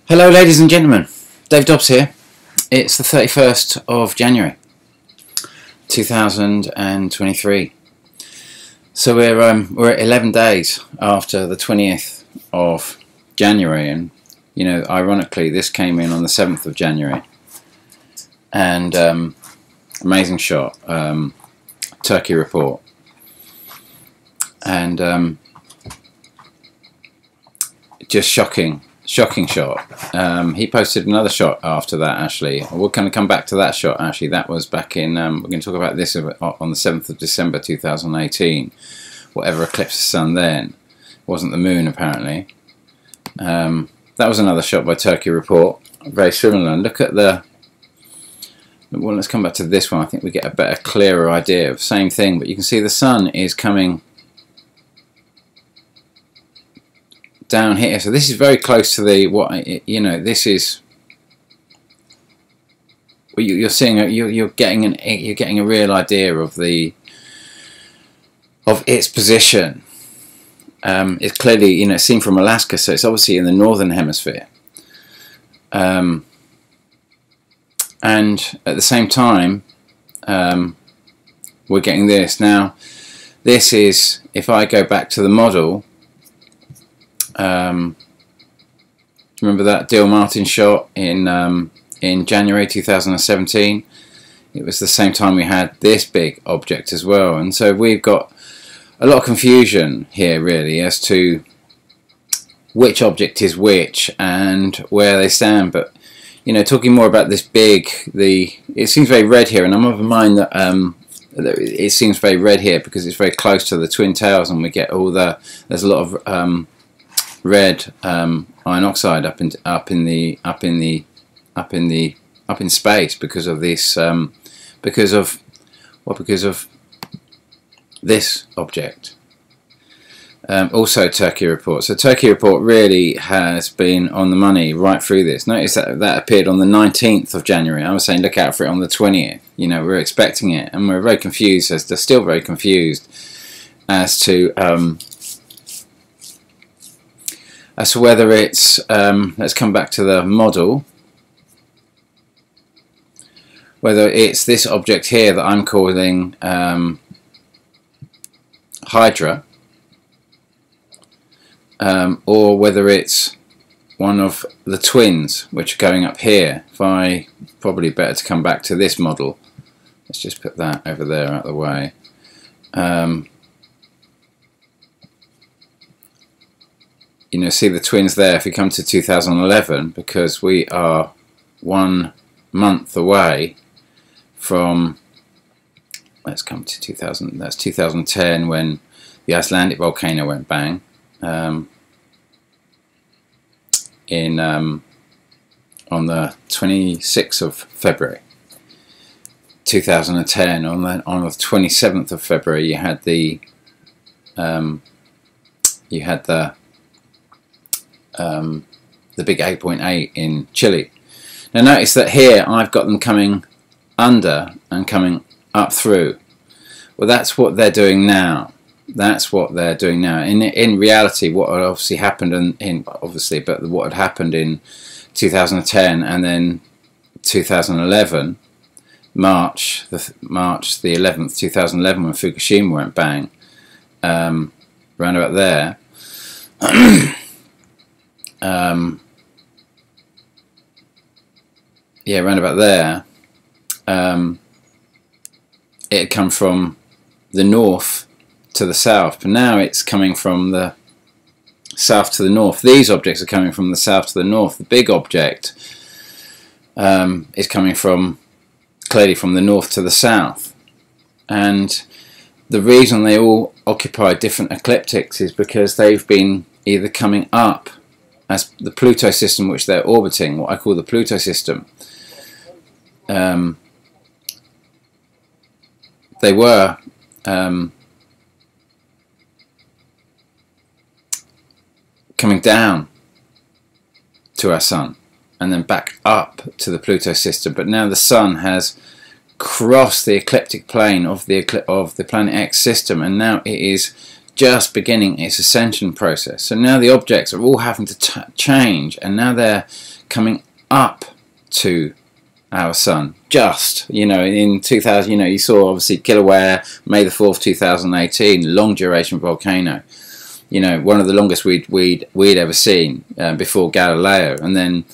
Hello ladies and gentlemen, Dave Dobbs here. It's the 31st of January 2023. So we're at 11 days after the 20th of January, and you know, ironically this came in on the 7th of January. And amazing shot, Turkey report. And just shocking shot. He posted another shot after that. Actually, we're going to come back to that shot. Actually, that was back in. We're going to talk about this on the 7th of December 2018. Whatever eclipsed the sun then, it wasn't the moon apparently. That was another shot by Turkey report. Very similar. And look at the. Well, let's come back to this one. I think we get a better, clearer idea of same thing. But you can see the sun is coming down here, so this is very close to the this is you're seeing. You're getting a real idea of its position. It's clearly seen from Alaska, so it's obviously in the northern hemisphere. And at the same time, we're getting this now. This is, if I go back to the model. Remember that Dill Martin shot in January 2017? It was the same time we had this big object as well, and so we've got a lot of confusion here really as to which object is which and where they stand. But talking more about this big, it seems very red here, and I'm of a mind that it seems very red here because it's very close to the twin tails, and we get all there's a lot of red iron oxide up in space because of this because of this object. Also Turkey report. So Turkey report really has been on the money right through this. Notice that appeared on the 19th of January. I was saying look out for it on the 20th. We're expecting it, and we're very confused. They're still very confused as to whether it's, let's come back to the model, whether it's this object here that I'm calling Hydra, or whether it's one of the twins which are going up here. Probably better to come back to this model. Let's just put that over there out of the way. See the twins there if we come to 2011, because we are 1 month away from, let's come to 2000, that's 2010 when the Icelandic volcano went bang. On the 26th of February 2010, on the 27th of February you had the big 8.8 in Chile. Now notice that here I've got them coming under and coming up through. Well, that's what they're doing now. That's what they're doing now. In reality, what had obviously happened what had happened in 2010 and then 2011, March the 11th, 2011, when Fukushima went bang, round about there. Yeah, round about there. It had come from the north to the south, but now it's coming from the south to the north. These objects are coming from the south to the north. The big object is coming clearly from the north to the south, and the reason they all occupy different ecliptics is because they've been either coming up as the Pluto system, which they're orbiting, what I call the Pluto system. They were coming down to our sun and then back up to the Pluto system, but now the sun has crossed the ecliptic plane of the Planet X system, and now it is just beginning its ascension process. So now the objects are all having to change, and now they're coming up to our sun. Just, you know, in 2000, you know, you saw obviously Kilauea, May the 4th, 2018, long duration volcano. You know, one of the longest we'd ever seen before Galileo. And then,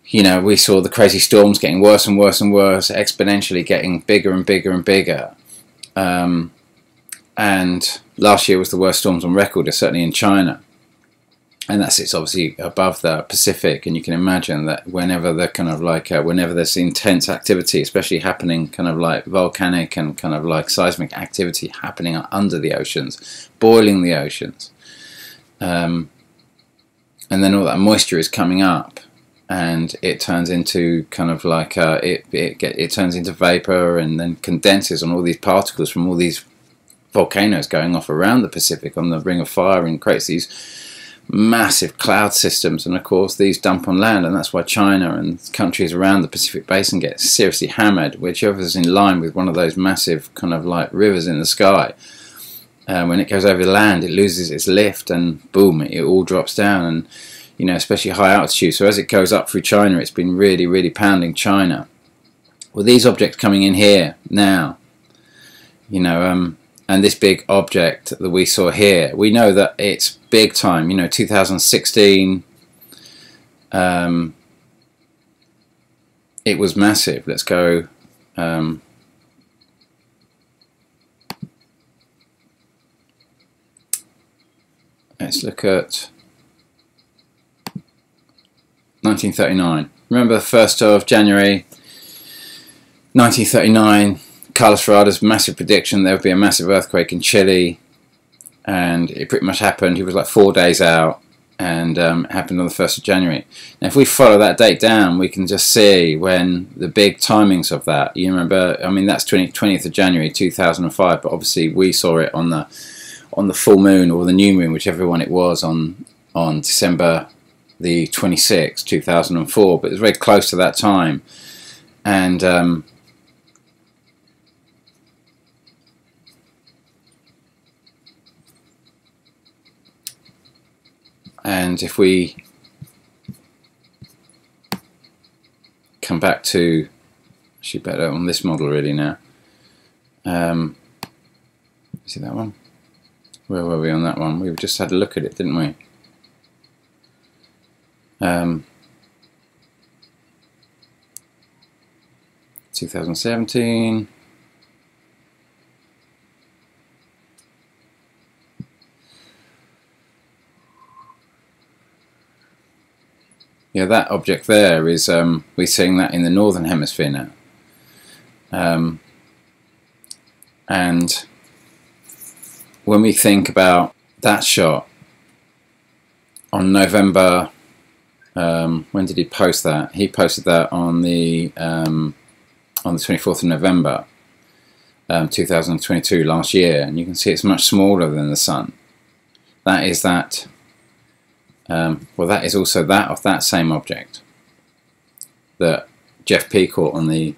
you know, we saw the crazy storms getting worse and worse and worse, exponentially getting bigger and bigger and bigger. And last year was the worst storms on record, certainly in China. And it's obviously above the Pacific, and you can imagine that whenever they're kind of like whenever there's intense activity, especially happening kind of like volcanic and kind of like seismic activity happening under the oceans, boiling the oceans, and then all that moisture is coming up, and it turns into kind of like it turns into vapor, and then condenses on all these particles from all these volcanoes going off around the Pacific on the Ring of Fire, and creates these massive cloud systems, and of course these dump on land, and that's why China and countries around the Pacific Basin get seriously hammered, whichever's in line with one of those massive kind of like rivers in the sky. When it goes over the land, it loses its lift, and boom, it all drops down, and you know, especially high altitude. So as it goes up through China, it's been really, really pounding China. Well, these objects coming in here now, you know, and this big object that we saw here, we know that it's big time. You know, 2016, it was massive. Let's go. Let's look at 1939. Remember the 1st of January 1939, Carlos Ferrada's massive prediction there would be a massive earthquake in Chile, and it pretty much happened. He was like 4 days out, and it happened on the 1st of January. Now if we follow that date down, we can just see when the big timings of that, you remember, I mean that's 20th of January 2005, but obviously we saw it on the full moon or the new moon, whichever one it was, on December the 26th, 2004, but it was very close to that time. And if we come back to, actually better on this model really now, see that one? Where were we on that one? We just had a look at it, didn't we? 2017. Yeah, that object there is, we're seeing that in the northern hemisphere now. And when we think about that shot on November, when did he post that? He posted that on the 24th of November, 2022, last year, and you can see it's much smaller than the sun. That is that. Well, that is also that of that same object that Jeff P caught on the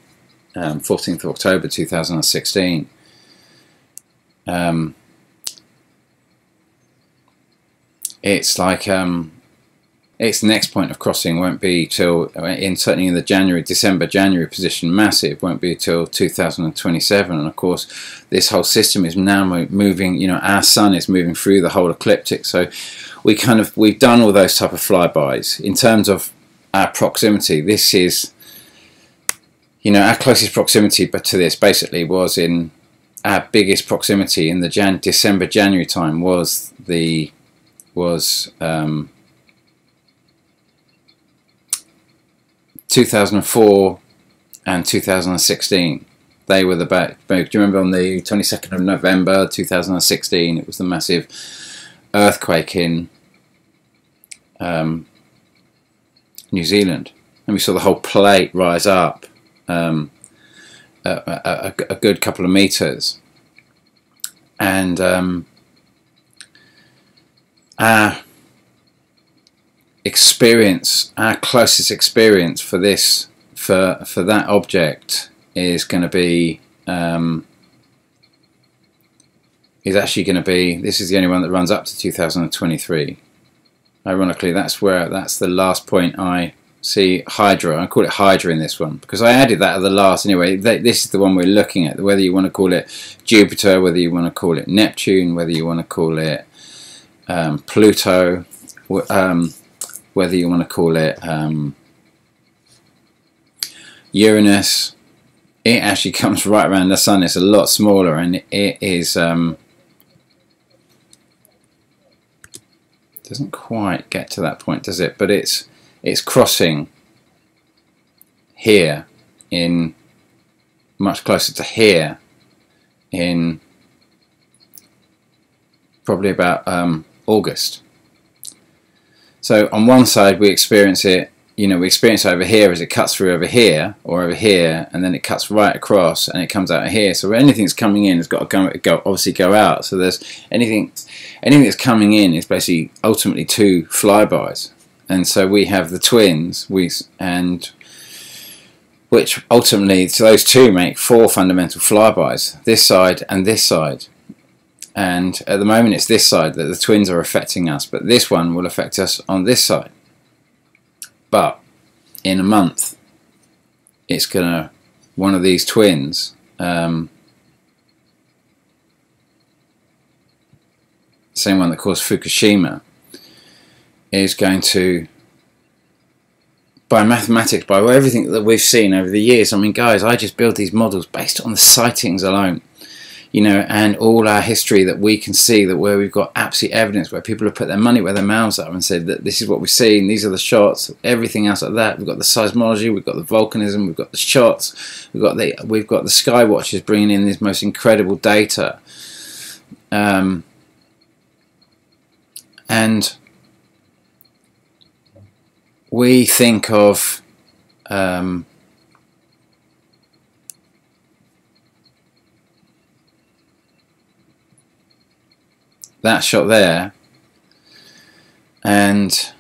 14th of October 2016. It's like its next point of crossing won't be till, certainly in the December-January position, massive, won't be till 2027. And of course, this whole system is now moving. You know, our sun is moving through the whole ecliptic. So we've done all those type of flybys in terms of our proximity. This is, you know, our closest proximity, but to this basically was in our biggest proximity in the December-January time was 2004 and 2016. They were the back. Do you remember on the 22nd of November 2016? It was the massive earthquake in New Zealand, and we saw the whole plate rise up a good couple of meters, and our experience, our closest experience for this, for that object, is going to be is actually going to be, this is the only one that runs up to 2023. Ironically, that's the last point I see Hydra. I call it Hydra in this one because I added that at the last anyway. This is the one we're looking at, whether you want to call it Jupiter, whether you want to call it Neptune, whether you want to call it Pluto, whether you want to call it Uranus. It actually comes right around the Sun. It's a lot smaller, and it is doesn't quite get to that point, does it? But it's crossing here, in much closer to here, in probably about August. So on one side we experience it, we experience it over here as it cuts through over here or over here, and then it cuts right across and it comes out of here. So anything that's coming in has got to obviously go out. So there's anything that's coming in is basically ultimately two flybys. And so we have the twins, which ultimately, so those two make four fundamental flybys, this side and this side. And at the moment it's this side that the twins are affecting us, but this one will affect us on this side. But in a month, it's gonna, one of these twins, same one that caused Fukushima, is going to, by mathematics, by everything that we've seen over the years, I mean, guys, I just build these models based on the sightings alone, and all our history that we can see, that where we've got absolute evidence, where people have put their money where their mouths are and said that this is what we've seen, these are the shots, everything else like that. We've got the seismology, we've got the volcanism, we've got the shots, we've got the sky watchers bringing in this most incredible data, and we think of that shot there, and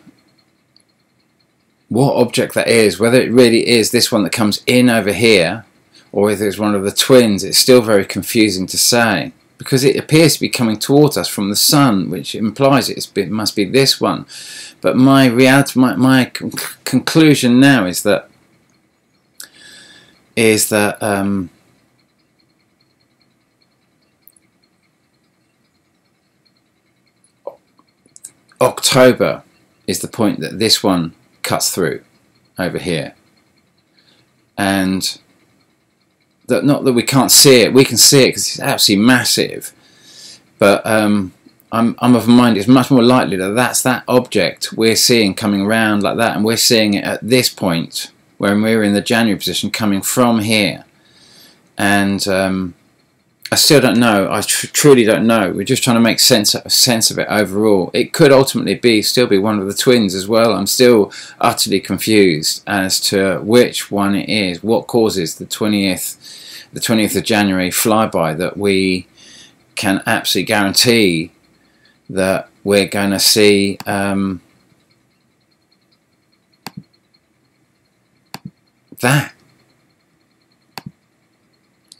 what object that is, whether it really is this one that comes in over here or if it's one of the twins, it's still very confusing to say, because it appears to be coming towards us from the Sun, which implies it must be this one. But my reality, my conclusion now is that October is the point that this one cuts through over here, and that, not that we can't see it, we can see it because it's absolutely massive, but I'm of mind it's much more likely that that's that object we're seeing coming around like that, and we're seeing it at this point when we're in the January position coming from here. And I still don't know. I truly don't know. We're just trying to make sense of it overall. It could ultimately still be one of the twins as well. I'm still utterly confused as to which one it is. What causes the 20th of January flyby that we can absolutely guarantee that we're going to see that.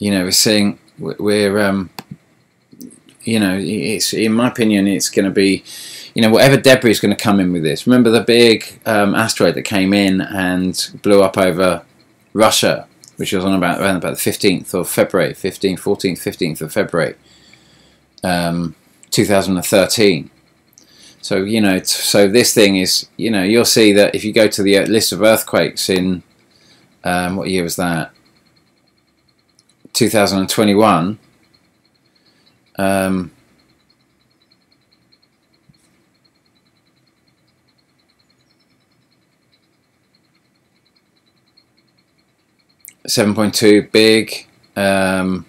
We're seeing. It's, in my opinion, it's going to be, whatever debris is going to come in with this. Remember the big asteroid that came in and blew up over Russia, which was on around about the 15th of February, 15th of February, 2013. So, so this thing is, you'll see that if you go to the list of earthquakes in, what year was that? 2021. 7.2 big, and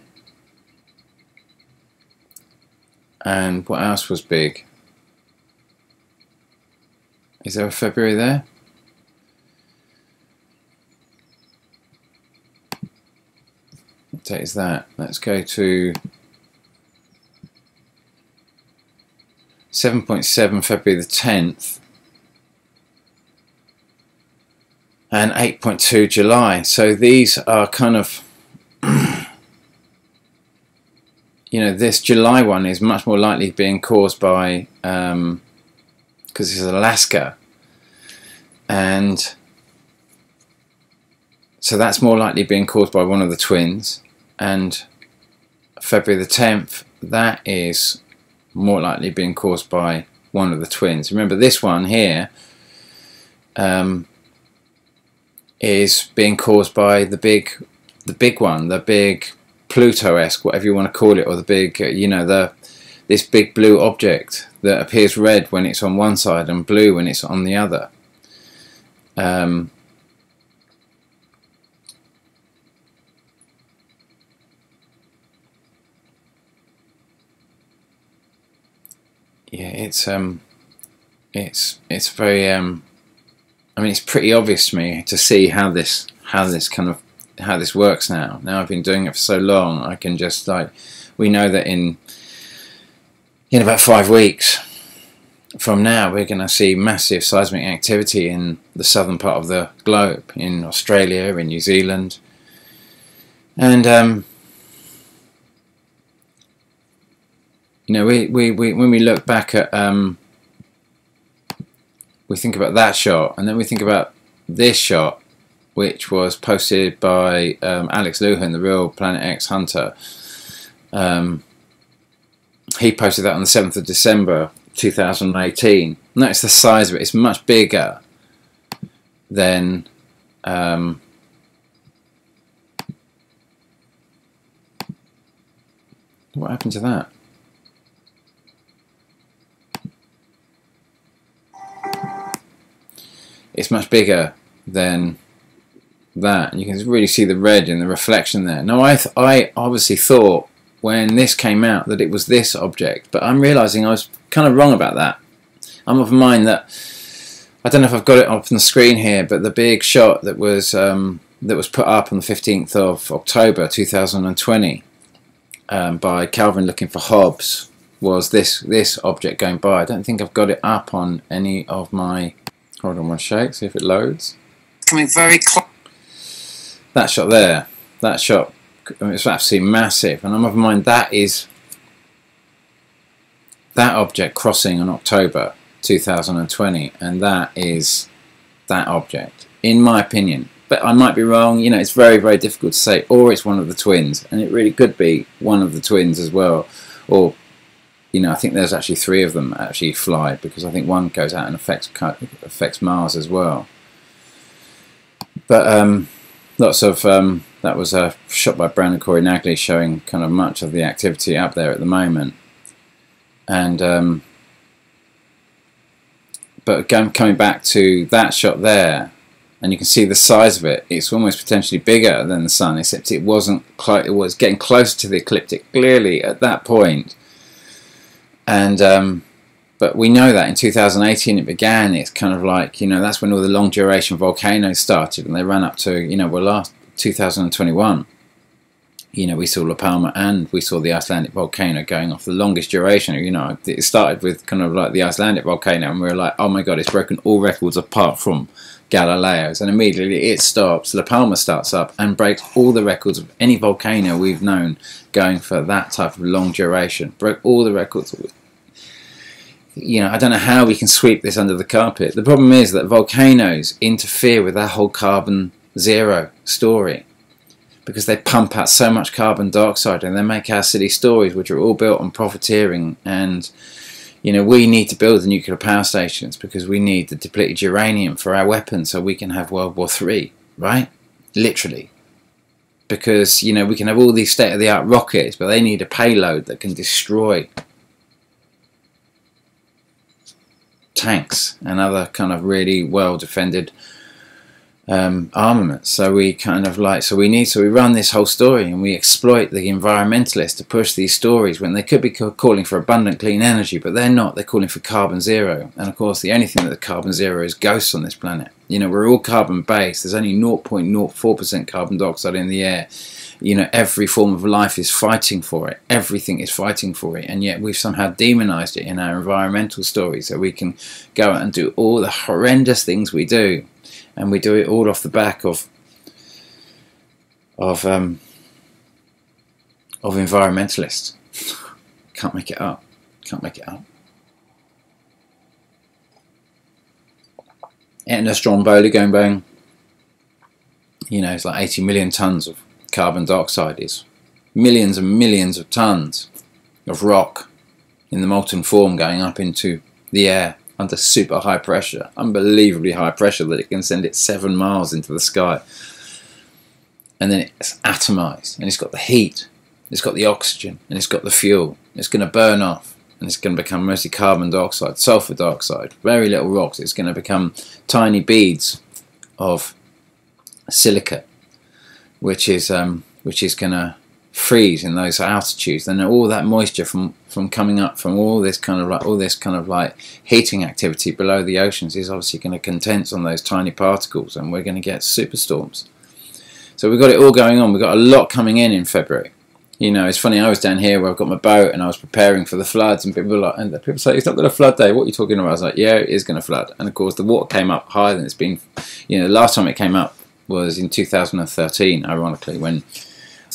what else was big? Is there a February there? What date is that? Let's go to 7.7 February the 10th. And 8.2 July. So these are kind of, you know, this July one is much more likely being caused by, because this is Alaska, and so that's more likely being caused by one of the twins. And February the 10th, that is more likely being caused by one of the twins. Remember, this one here is being caused by the big one, the big Pluto-esque, whatever you want to call it, or the big, you know, this big blue object that appears red when it's on one side and blue when it's on the other. Yeah, it's very I mean, it's pretty obvious to me to see how this works now. Now I've been doing it for so long, I can just, like, we know that in about 5 weeks from now we're going to see massive seismic activity in the southern part of the globe, in Australia, in New Zealand, and you know, we when we look back at, we think about that shot, and then we think about this shot, which was posted by Alex Luhan, the real Planet X hunter. He posted that on the 7th of December 2018. Notice the size of it. It's much bigger than what happened to that? It's much bigger than that. You can really see the red in the reflection there. Now, I obviously thought when this came out that it was this object, but I'm realizing I was kind of wrong about that. I'm of mind that, I don't know if I've got it up on the screen here, but the big shot that was put up on the 15th of October 2020 by Calvin looking for Hobbs was this object going by. I don't think I've got it up on any of my... Hold on one shake, see if it loads. Coming very close. That shot there, that shot, I mean, it's absolutely massive, and I'm of mind that is that object crossing on October 2020, and that is that object, in my opinion. But I might be wrong, you know, it's very, very difficult to say, or it's one of the twins, and it really could be one of the twins as well, or, you know, I think there's actually 3 of them actually fly, because I think one goes out and affects Mars as well. But lots of that was a shot by Brandon Corey Nagley showing kind of much of the activity up there at the moment. And but coming back to that shot there, and you can see the size of it. It's almost potentially bigger than the sun, except it wasn't quite. It was getting closer to the ecliptic clearly at that point. And but we know that in 2018 it began. It's kind of like, you know, that's when all the long duration volcanoes started, and they ran up to, you know, well, last 2021. You know, we saw La Palma and we saw the Icelandic volcano going off the longest duration. You know, it started with kind of like the Icelandic volcano, and we were like, oh my god, it's broken all records apart from Galileo's, and immediately it stops. La Palma starts up and breaks all the records of any volcano we've known going for that type of long duration. Broke all the records. You know, I don't know how we can sweep this under the carpet. The problem is that volcanoes interfere with that whole carbon zero story, because they pump out so much carbon dioxide, and they make our silly stories, which are all built on profiteering. And, you know, we need to build the nuclear power stations because we need the depleted uranium for our weapons so we can have World War III, right? Literally. Because, you know, we can have all these state-of-the-art rockets, but they need a payload that can destroy tanks and other kind of really well-defended armaments. So we kind of like, so we run this whole story, and we exploit the environmentalists to push these stories when they could be calling for abundant clean energy, but they're not. They're calling for carbon zero. And of course, the only thing that the carbon zero is ghosts on this planet. You know, we're all carbon based. There's only 0.04% carbon dioxide in the air. You know, every form of life is fighting for it. Everything is fighting for it. And yet we've somehow demonized it in our environmental stories, so we can go out and do all the horrendous things we do. And we do it all off the back of environmentalists, Can't make it up. Can't make it up. Etna Stromboli going bang. You know, it's like 80 million tons of carbon dioxide. Is millions and millions of tons of rock in the molten form going up into the air under super high pressure, unbelievably high pressure that it can send it 7 miles into the sky. And then it's atomized, and it's got the heat, it's got the oxygen, and it's got the fuel. It's going to burn off, and it's going to become mostly carbon dioxide, sulfur dioxide, very little rocks. It's going to become tiny beads of silica, which is going to freeze in those altitudes. And all that moisture from coming up from all this kind of like heating activity below the oceans is obviously going to condense on those tiny particles, and we're going to get superstorms. So we've got it all going on. We've got a lot coming in February. You know, it's funny, I was down here where I've got my boat and I was preparing for the floods, and people were like, and people say, it's not going to flood, Dave, what are you talking about? I was like, yeah, it is going to flood. And of course the water came up higher than it's been. You know, the last time it came up was in 2013, ironically, when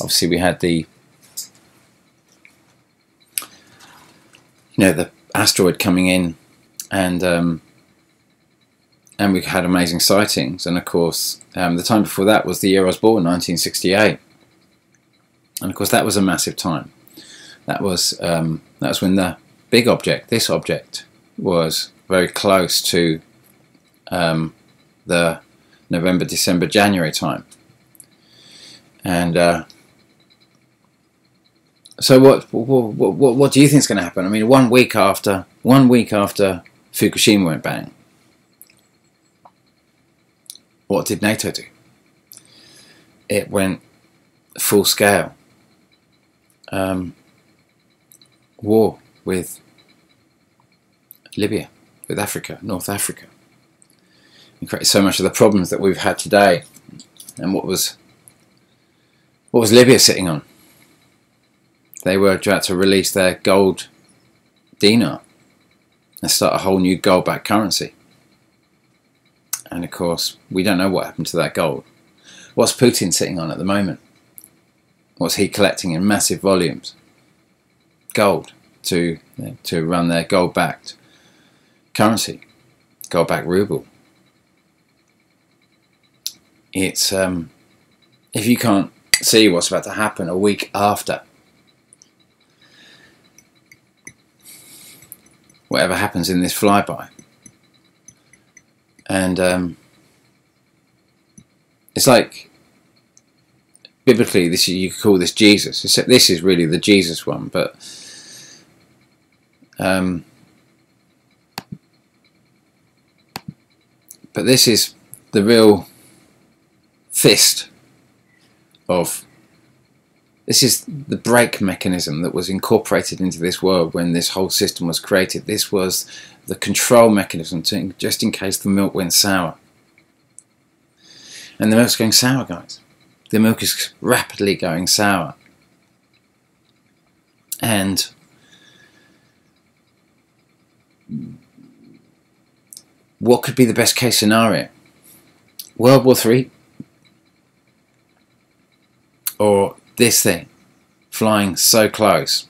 obviously we had the, you know, the asteroid coming in, and we had amazing sightings. And of course the time before that was the year I was born, 1968. And of course that was a massive time. That was when the big object, this object, was very close to the November, December, January time. And so what do you think is going to happen? I mean, 1 week after Fukushima went bang, what did NATO do? It went full scale. War with Libya, with Africa, North Africa, and created so much of the problems that we've had today. And what was Libya sitting on? They were about to release their gold dinar and start a whole new gold-backed currency. And of course, we don't know what happened to that gold. What's Putin sitting on at the moment? What's he collecting in massive volumes? Gold to run their gold-backed currency, gold-backed ruble. It's if you can't see what's about to happen a week after whatever happens in this flyby, and it's like, biblically, this, you could call this Jesus. Except this is really the Jesus one, but this is the real fist of. This is the brake mechanism that was incorporated into this world when this whole system was created. This was the control mechanism to, just in case the milk went sour. And the milk's going sour, guys. The milk is rapidly going sour. And what could be the best case scenario? World War III? Or this thing flying so close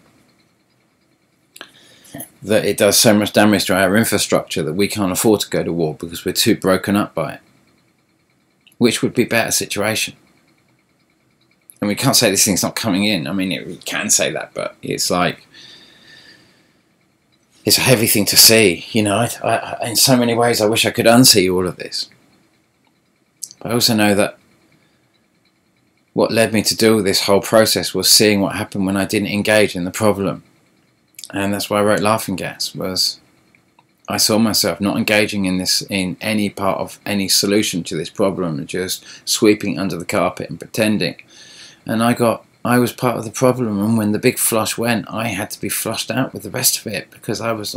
that it does so much damage to our infrastructure that we can't afford to go to war because we're too broken up by it? Which would be a better situation? And we can't say this thing's not coming in. I mean, we can say that, but it's like, it's a heavy thing to see. You know, in so many ways I wish I could unsee all of this. But I also know that what led me to do this whole process was seeing what happened when I didn't engage in the problem. And that's why I wrote Laughing Gas, was I saw myself not engaging in any part of any solution to this problem, and just sweeping under the carpet and pretending. And I was part of the problem, and when the big flush went, I had to be flushed out with the rest of it, because I was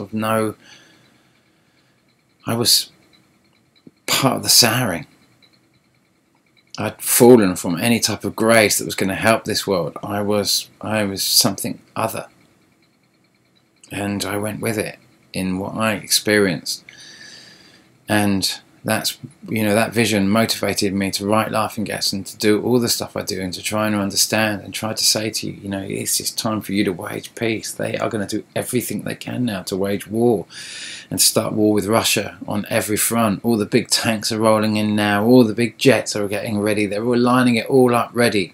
part of the souring. I'd fallen from any type of grace that was going to help this world. I was something other. And I went with it in what I experienced. And that's, you know, that vision motivated me to write Laughing Gas and to do all the stuff I do, and to try and understand and try to say to you, you know, it's just time for you to wage peace. They are going to do everything they can now to wage war and start war with Russia on every front. All the big tanks are rolling in now, all the big jets are getting ready, they're all lining it all up ready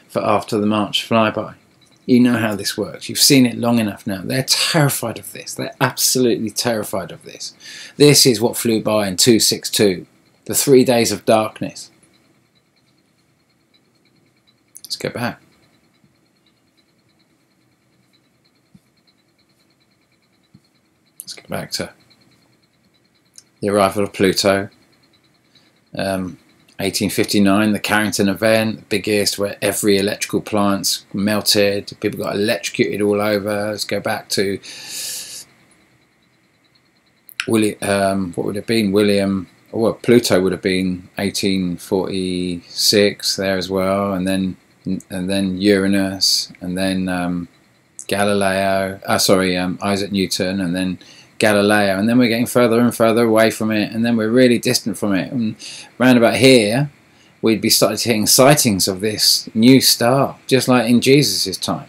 for after the March flyby. You know how this works. You've seen it long enough now. They're terrified of this. They're absolutely terrified of this. This is what flew by in 262. The 3 days of darkness. Let's go back. Let's go back to the arrival of Pluto. 1859, the Carrington event, the biggest, where every electrical plant's melted, people got electrocuted all over. Let's go back to what would have been Pluto would have been 1846 there as well, and then Uranus, and then Isaac Newton, and then Galileo, and then we're getting further and further away from it, and then we're really distant from it, and round about here we'd be started hitting sightings of this new star, just like in Jesus' time.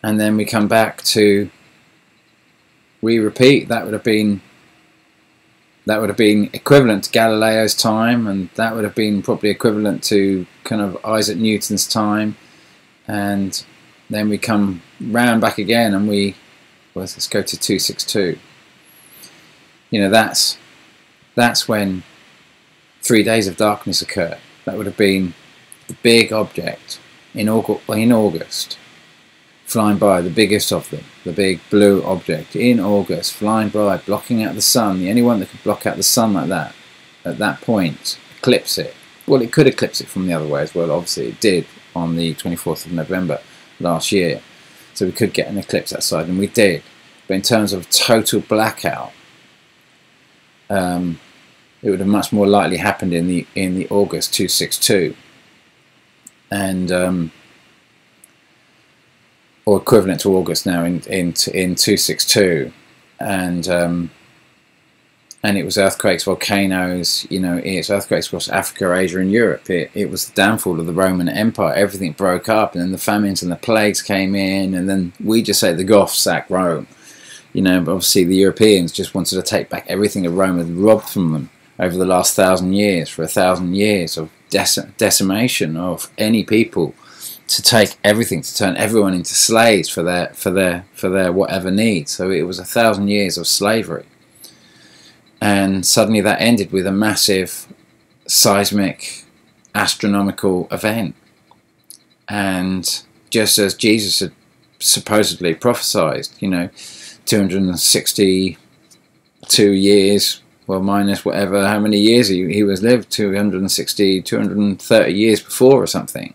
And then we come back to, we repeat, that would have been equivalent to Galileo's time, and that would have been probably equivalent to kind of Isaac Newton's time, and then we come round back again, and let's go to 262. You know, that's when 3 days of darkness occurred. That would have been the big object in August, flying by, the biggest of them, the big blue object in August, flying by, blocking out the sun. The only one that could block out the sun like that, at that point, eclipse it. Well, it could eclipse it from the other way as well. Obviously, it did on the 24th of November last year. So we could get an eclipse outside, and we did. But in terms of total blackout, it would have much more likely happened in the August 262, and or equivalent to August now in 262, and it was earthquakes, volcanoes. You know, it's earthquakes across Africa, Asia, and Europe. It was the downfall of the Roman Empire. Everything broke up, and then the famines and the plagues came in, and then we just say the Goths sacked Rome. You know, but obviously the Europeans just wanted to take back everything that Rome had robbed from them over the last 1,000 years, for 1,000 years of decimation of any people, to take everything, to turn everyone into slaves for their whatever needs. So it was 1,000 years of slavery. And suddenly that ended with a massive seismic astronomical event. And just as Jesus had supposedly prophesied, you know, 262 years, well, minus whatever, how many years he was lived, 230 years before or something.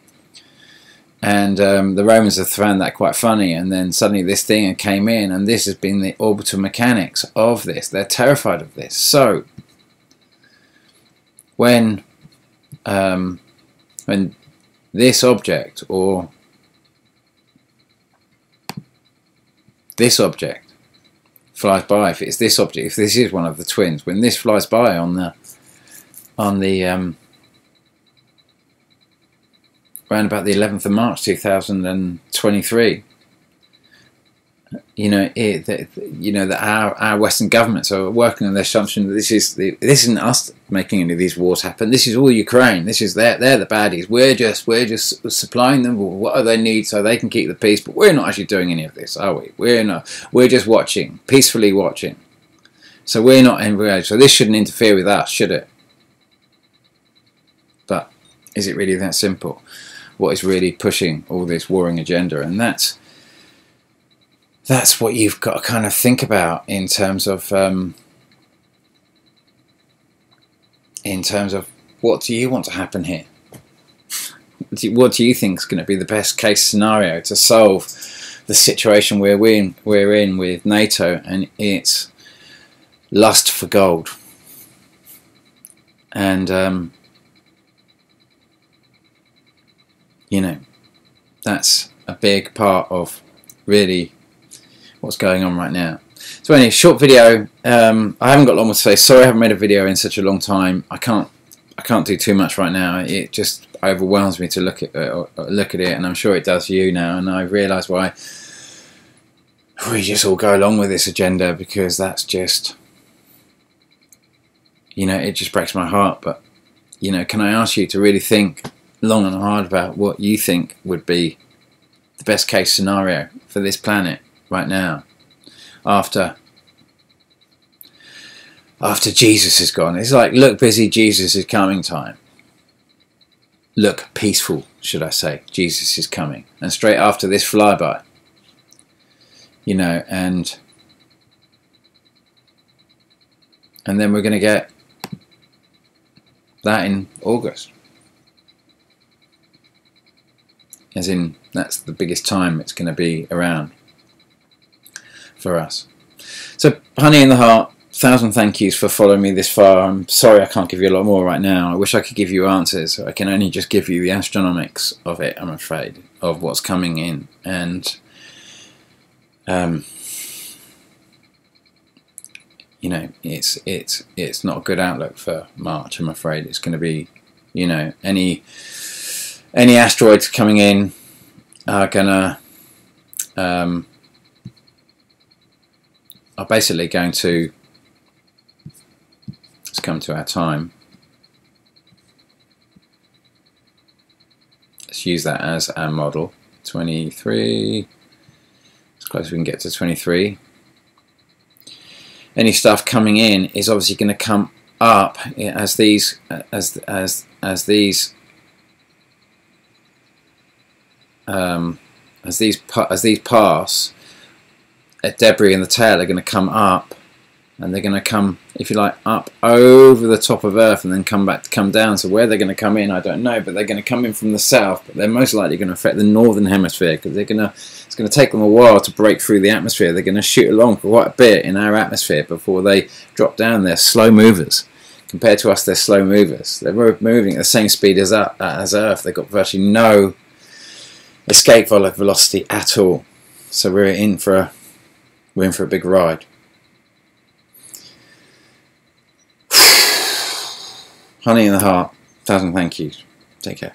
And the Romans have found that quite funny, and then suddenly this thing came in, and this has been the orbital mechanics of this. They're terrified of this. So when this object, or this object flies by, if it's this object, if this is one of the twins, when this flies by on the around about the 11th of March 2023, you know, that our Western governments are working on the assumption that this isn't us making any of these wars happen. This is all Ukraine. This is they're the baddies. We're just supplying them with what they need so they can keep the peace. But we're not actually doing any of this, are we? We're not. We're just watching, peacefully watching. So we're not engaged. So this shouldn't interfere with us, should it? But is it really that simple? What is really pushing all this warring agenda? And that's what you've got to kind of think about in terms of what do you want to happen here? What do you think is going to be the best case scenario to solve the situation we're in with NATO and its lust for gold? And you know, that's a big part of really what's going on right now. So anyway, short video. I haven't got long more to say. Sorry I haven't made a video in such a long time. I can't do too much right now. It just overwhelms me to look at it, and I'm sure it does you now. And I realise why we just all go along with this agenda, because that's just, you know, it just breaks my heart. But, you know, can I ask you to really think long and hard about what you think would be the best case scenario for this planet right now, after Jesus is gone? It's like, look busy, Jesus is coming time. Look peaceful, should I say, Jesus is coming. And straight after this flyby, you know, and then we're going to get that in August. As in, that's the biggest time it's going to be around for us. So, honey in the heart, 1,000 thank yous for following me this far. I'm sorry I can't give you a lot more right now. I wish I could give you answers. I can only just give you the astronomics of it, I'm afraid, of what's coming in. And you know, it's not a good outlook for March, I'm afraid. It's going to be, you know, any asteroids coming in are gonna are basically going to, let's come to our time. Let's use that as our model. 23, as close as we can get to 23. Any stuff coming in is obviously going to come up as these pass. Debris in the tail are going to come up, and they're going to come, if you like, up over the top of Earth and then come down. So where they're going to come in, I don't know, but they're going to come in from the south. But they're most likely going to affect the northern hemisphere, because it's going to take them a while to break through the atmosphere. They're going to shoot along for quite a bit in our atmosphere before they drop down. They're slow movers. Compared to us, they're slow movers. They're moving at the same speed as Earth. They've got virtually no escape velocity at all. So we're in for a big ride. Honey in the heart, 1,000 thank yous. Take care.